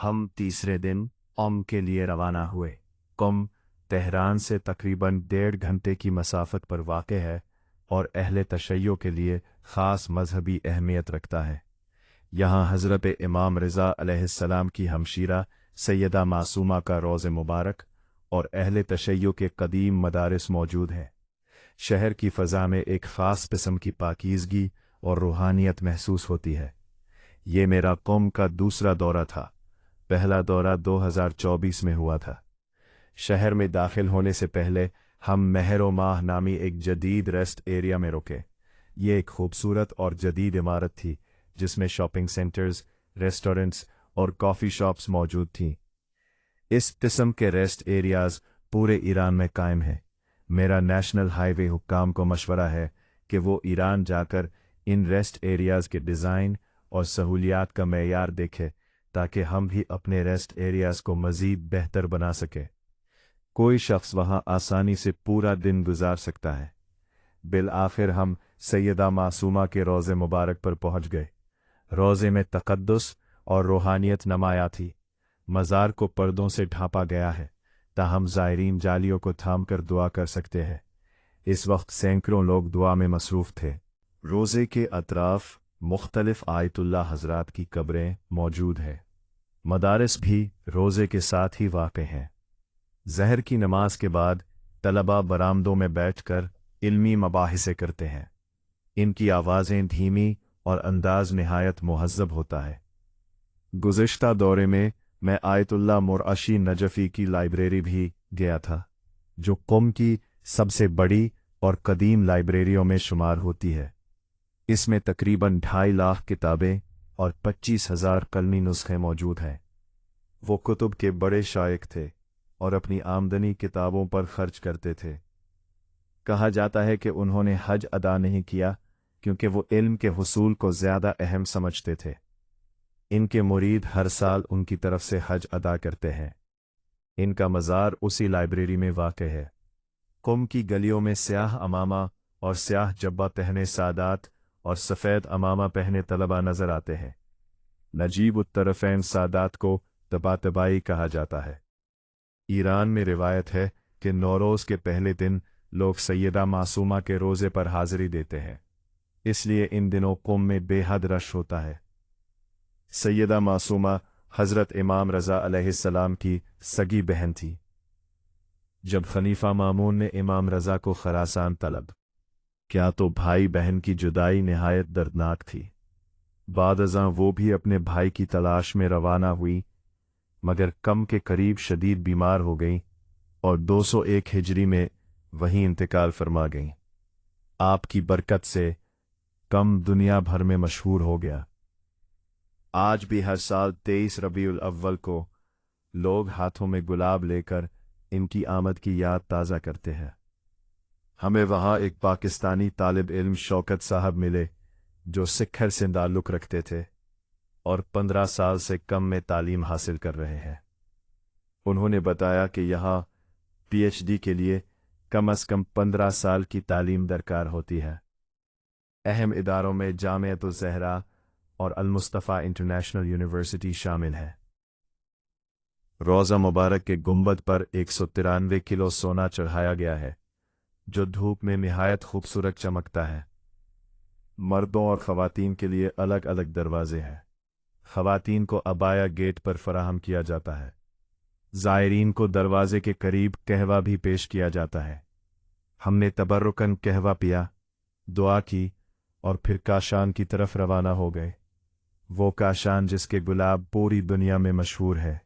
हम तीसरे दिन क़ुम के लिए रवाना हुए। क़ुम तेहरान से तकरीबन 1.5 घंटे की मसाफत पर वाक़ है और अहले तशय्यो के लिए ख़ास मजहबी अहमियत रखता है। यहाँ हज़रत इमाम रज़ा अलैहिस्सलाम की हमशीरा सैयदा मासूमा का रोज़े मुबारक और अहले तशय्यो के कदीम मदारिस मौजूद हैं। शहर की फ़ज़ा में एक ख़ास किस्म की पाकीज़गी और रूहानियत महसूस होती है। ये मेरा क़ुम का दूसरा दौरा था। पहला दौरा 2024 में हुआ था। शहर में दाखिल होने से पहले हम महर-ओ-माह नामी एक जदीद रेस्ट एरिया में रुके। ये एक खूबसूरत और जदीद इमारत थी जिसमें शॉपिंग सेंटर्स, रेस्टोरेंट्स और कॉफ़ी शॉप्स मौजूद थीं। इस किस्म के रेस्ट एरियाज़ पूरे ईरान में कायम हैं। मेरा नेशनल हाईवे हुक्काम को मशवरा है कि वो ईरान जाकर इन रेस्ट एरियाज़ के डिज़ाइन और सहूलियात का मेयार देखे ताकि हम भी अपने रेस्ट एरियाज़ को मज़ीद बेहतर बना सकें। कोई शख्स वहाँ आसानी से पूरा दिन गुजार सकता है। बिल आखिर हम सैयदा मासूमा के रोज़े मुबारक पर पहुँच गए। रोज़े में तक़द्दुस और रूहानियत नुमायां थी। मज़ार को पर्दों से ढांपा गया है ताहम ज़ायरीन जालियों को थामकर दुआ कर सकते हैं। इस वक्त सैकड़ों लोग दुआ में मसरूफ़ थे। रोज़े के अतराफ़ मुख्तलिफ़ आयतुल्लाह हज़रात की कब्रें मौजूद हैं। मदारिस भी रोज़े के साथ ही वाक़ हैं। ज़हर की नमाज के बाद तलबा बरामदों में बैठकर इल्मी मबाहिसे करते हैं। इनकी आवाज़ें धीमी और अंदाज निहायत मुहज़्ज़ब होता है। गुज़िश्ता दौरे में मैं आयतुल्लाह मुरअशी नजफ़ी की लाइब्रेरी भी गया था, जो क़ुम की सबसे बड़ी और कदीम लाइब्रेरियों में शुमार होती है। इसमें तकरीबन 2.5 लाख किताबें और 25,000 कलमी नुस्खे मौजूद हैं। वो कुतुब के बड़े शायक थे और अपनी आमदनी किताबों पर खर्च करते थे। कहा जाता है कि उन्होंने हज अदा नहीं किया क्योंकि वो इल्म के हुसूल को ज़्यादा अहम समझते थे। इनके मुरीद हर साल उनकी तरफ से हज अदा करते हैं। इनका मज़ार उसी लाइब्रेरी में वाक़ है। क़ुम की गलियों में स्याह अमामा और स्याह जब्बा पहने सादात और सफ़ेद अमामा पहने तलबा नज़र आते हैं। नजीब उत्तरफ़ैन सादात को तबातबाई कहा जाता है। ईरान में रिवायत है कि नौरोज़ के पहले दिन लोग सैयदा मासूमा के रोज़े पर हाज़िरी देते हैं, इसलिए इन दिनों क़ुम में बेहद रश होता है। सैयदा मासूमा हज़रत इमाम रज़ा अलैहिस्सलाम की सगी बहन थी। जब खलीफा मामून ने इमाम रज़ा को खरासान तलब क्या तो भाई बहन की जुदाई निहायत दर्दनाक थी। बाद अज़ां वो भी अपने भाई की तलाश में रवाना हुई, मगर कम के करीब शदीद बीमार हो गई और 201 हिजरी में वहीं इंतकाल फरमा गईं। आपकी बरकत से कम दुनिया भर में मशहूर हो गया। आज भी हर साल 23 रबीउल अव्वल को लोग हाथों में गुलाब लेकर इनकी आमद की याद ताज़ा करते हैं। हमें वहाँ एक पाकिस्तानी तालिब इल्म शौकत साहब मिले जो सिखर से ताल्लुक़ रखते थे और 15 साल से कम में तालीम हासिल कर रहे हैं। उन्होंने बताया कि यहाँ पीएचडी के लिए कम से कम 15 साल की तालीम दरकार होती है। अहम इदारों में जामिअतुज़ ज़हरा और अल-मुस्तफ़ा इंटरनेशनल यूनिवर्सिटी शामिल है। रोज़ा मुबारक के गुंबद पर 193 किलो सोना चढ़ाया गया है, जो धूप में निहायत खूबसूरत चमकता है। मर्दों और ख़वातीन के लिए अलग अलग दरवाजे हैं। ख़वातीन को अबाया गेट पर फराहम किया जाता है। ज़ायरीन को दरवाजे के करीब कहवा भी पेश किया जाता है। हमने तबर्रुकन कहवा पिया, दुआ की और फिर काशान की तरफ रवाना हो गए। वो काशान जिसके गुलाब पूरी दुनिया में मशहूर है।